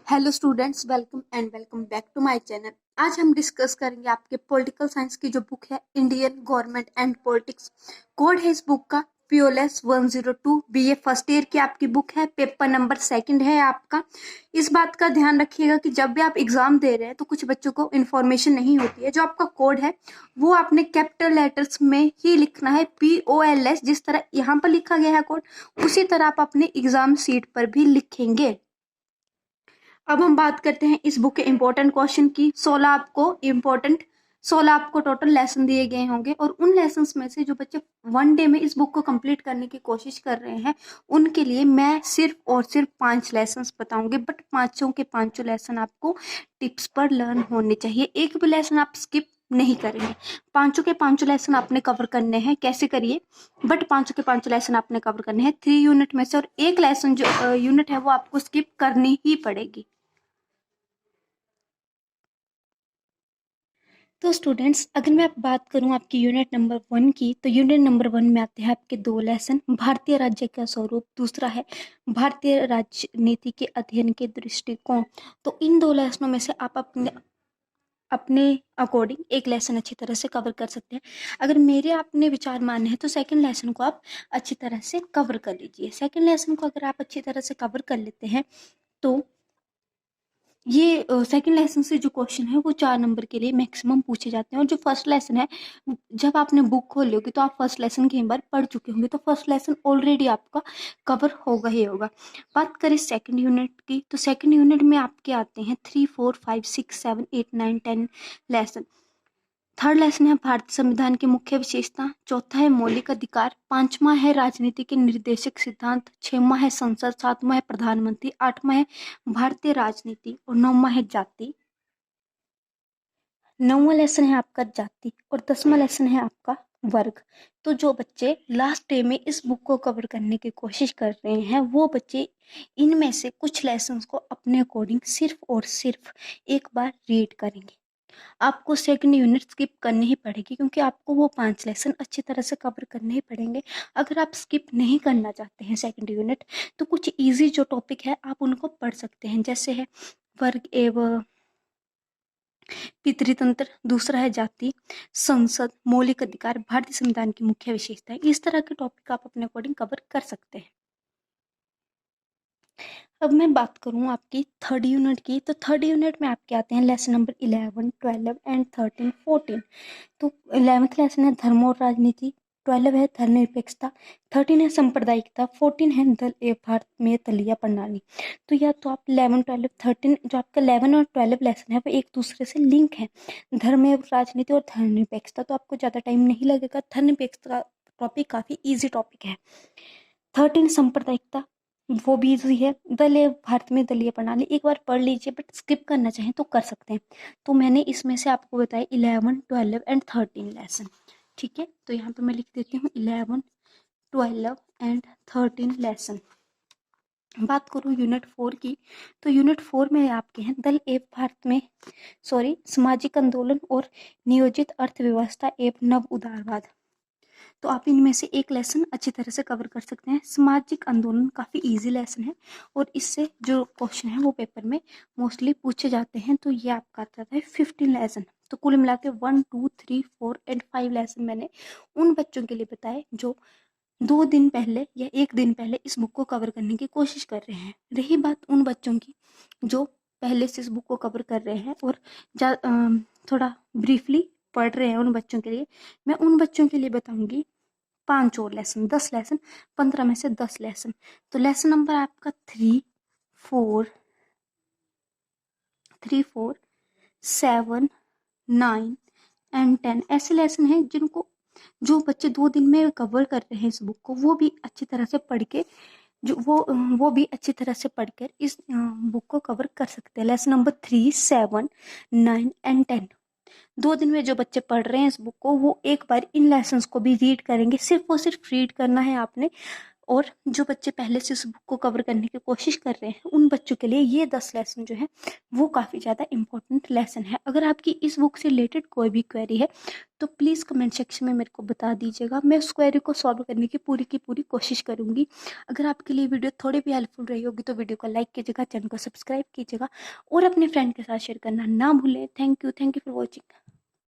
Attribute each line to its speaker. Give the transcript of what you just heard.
Speaker 1: Hello students, welcome back to my channel. आज हम discuss करेंगे आपके पॉलिटिकल साइंस की जो बुक है Indian government and politics. Code है इस बुक का POLS 102। BA फर्स्ट ईयर की आपकी बुक है। पेपर नंबर 2 है आपका। इस बात का ध्यान रखिएगा कि जब भी आप एग्जाम दे रहे हैं तो कुछ बच्चों को इन्फॉर्मेशन नहीं होती है। जो आपका कोड है वो आपने कैपिटल लेटर्स में ही लिखना है, POLS। जिस तरह यहाँ पर लिखा गया है कोड, उसी तरह आप अपने एग्जाम सीट पर भी लिखेंगे। अब हम बात करते हैं इस बुक के इम्पोर्टेंट क्वेश्चन की। 16 आपको टोटल लेसन दिए गए होंगे, और उन लेसन में से जो बच्चे 1 डे में इस बुक को कंप्लीट करने की कोशिश कर रहे हैं उनके लिए मैं सिर्फ और सिर्फ 5 लेसन बताऊंगी। बट पांचों के पांचों लेसन आपको टिप्स पर लर्न होने चाहिए। एक भी लेसन आप स्किप नहीं करेंगे। पांचों के पांचों लेसन आपने कवर करने हैं। कैसे करिए, बट पांचों के पांचों लेसन आपने कवर करने हैं 3 यूनिट में से, और एक लेसन जो यूनिट है वो आपको स्किप करनी ही पड़ेगी। तो स्टूडेंट्स, अगर मैं बात करूं आपकी यूनिट नंबर 1 की, तो यूनिट नंबर 1 में आते हैं आपके 2 लेसन। भारतीय राज्य का स्वरूप, दूसरा है भारतीय राजनीति के अध्ययन के दृष्टिकोण। तो इन 2 लेसनों में से आप अपने अपने अकॉर्डिंग एक लेसन अच्छी तरह से कवर कर सकते हैं। अगर मेरे अपने विचार माने हैं तो सेकंड लेसन को आप अच्छी तरह से कवर कर लीजिए। सेकंड लेसन को अगर आप अच्छी तरह से कवर कर लेते हैं तो ये सेकंड लेसन से जो क्वेश्चन है वो 4 नंबर के लिए मैक्सिमम पूछे जाते हैं। और जो फर्स्ट लेसन है, जब आपने बुक खोली होगी तो आप फर्स्ट लेसन कई बार पढ़ चुके होंगे, तो फर्स्ट लेसन ऑलरेडी आपका कवर होगा ही होगा। बात करें सेकंड यूनिट की, तो सेकंड यूनिट में आपके आते हैं 3, 4, 5, 6, 7, 8, 9, 10 लेसन। थर्ड लेसन है भारतीय संविधान की मुख्य विशेषता। चौथा है मौलिक अधिकार। पांचवा है राजनीति के निर्देशक सिद्धांत। छठवां है संसद। सातवां है प्रधानमंत्री। आठवां है भारतीय राजनीति, और नौवां है जाति। नौवां लेसन है आपका जाति, और 10वां लेसन है आपका वर्ग। तो जो बच्चे लास्ट डे में इस बुक को कवर करने की कोशिश कर रहे हैं वो बच्चे इनमें से कुछ लेसन्स को अपने अकॉर्डिंग सिर्फ और सिर्फ एक बार रीड करेंगे। आपको सेकंड यूनिट स्किप करनी ही पड़ेगी, क्योंकि आपको वो 5 लेसन अच्छी तरह से कवर करने ही पड़ेंगे। अगर आप स्किप नहीं करना चाहते हैं सेकंड यूनिट, तो कुछ इजी जो टॉपिक है आप उनको पढ़ सकते हैं। जैसे है वर्ग एवं पितृतंत्र, दूसरा है जाति, संसद, मौलिक अधिकार, भारतीय संविधान की मुख्य विशेषताएं। इस तरह के टॉपिक आप अपने अकॉर्डिंग कवर कर सकते हैं। अब मैं बात करूं आपकी थर्ड यूनिट की, तो थर्ड यूनिट में आपके आते हैं लेसन नंबर 11, 12 एंड 13, 14। तो 11th लेसन है धर्म और राजनीति। 12 है धर्मनिरपेक्षता। 13 है सांप्रदायिकता। 14 है दल भारत में तलीय प्रणाली। तो या तो आप 11, 12, 13, जो आपका 11 और 12 लेसन है वो एक दूसरे से लिंक है, धर्म एवं राजनीति और धर्मनिरपेक्षता। तो आपको ज़्यादा टाइम नहीं लगेगा। धर्मनिरपेक्षता टॉपिक काफ़ी ईजी टॉपिक है। 13 सांप्रदायिकता, वो भी इजी है। भारत में दलीय प्रणाली एक बार पढ़ लीजिए, बट स्किप करना चाहें तो कर सकते हैं। तो मैंने इसमें से आपको बताया 11, 12 एंड 13 लेसन। ठीक है, तो यहाँ पे मैं लिख देती हूँ 11, 12 एंड 13 लेसन। बात करूँ यूनिट 4 की, तो यूनिट 4 में आपके हैं दल एवं भारत में सामाजिक आंदोलन और नियोजित अर्थव्यवस्था एवं नव उदारवाद। तो आप इनमें से एक लेसन अच्छी तरह से कवर कर सकते हैं। सामाजिक आंदोलन काफ़ी इजी लेसन है, और इससे जो क्वेश्चन है वो पेपर में मोस्टली पूछे जाते हैं। तो ये आपका आता है 15 लेसन। तो कुल मिला के 1, 2, 3, 4 एंड 5 लेसन मैंने उन बच्चों के लिए बताए जो 2 दिन पहले या 1 दिन पहले इस बुक को कवर करने की कोशिश कर रहे हैं। रही बात उन बच्चों की जो पहले से इस बुक को कवर कर रहे हैं और थोड़ा ब्रीफली पढ़ रहे हैं, उन बच्चों के लिए मैं उन बच्चों के लिए बताऊंगी 5 और लेसन, 10 लेसन, 15 में से 10 लेसन। तो लेसन नंबर आपका 3, 4, 7, 9 एंड 10 ऐसे लेसन हैं जिनको जो बच्चे 2 दिन में कवर कर रहे हैं इस बुक को, वो भी अच्छी तरह से पढ़ के वो भी अच्छी तरह से पढ़कर इस बुक को कवर कर सकते हैं। Lesson number 3, 7, 9 and 10। 2 दिन में जो बच्चे पढ़ रहे हैं इस बुक को, वो एक बार इन लेसन्स को भी रीड करेंगे। सिर्फ और सिर्फ रीड करना है आपने, और जो बच्चे पहले से उस बुक को कवर करने की कोशिश कर रहे हैं उन बच्चों के लिए ये 10 लेसन जो है वो काफ़ी ज़्यादा इंपॉर्टेंट लेसन है। अगर आपकी इस बुक से रिलेटेड कोई भी क्वेरी है तो प्लीज़ कमेंट सेक्शन में मेरे को बता दीजिएगा, मैं उस क्वेरी को सॉल्व करने की पूरी कोशिश करूँगी। अगर आपके लिए वीडियो थोड़ी भी हेल्पफुल रही होगी तो वीडियो को लाइक कीजिएगा, चैनल को सब्सक्राइब कीजिएगा और अपने फ्रेंड के साथ शेयर करना ना भूलें। Thank you for watching.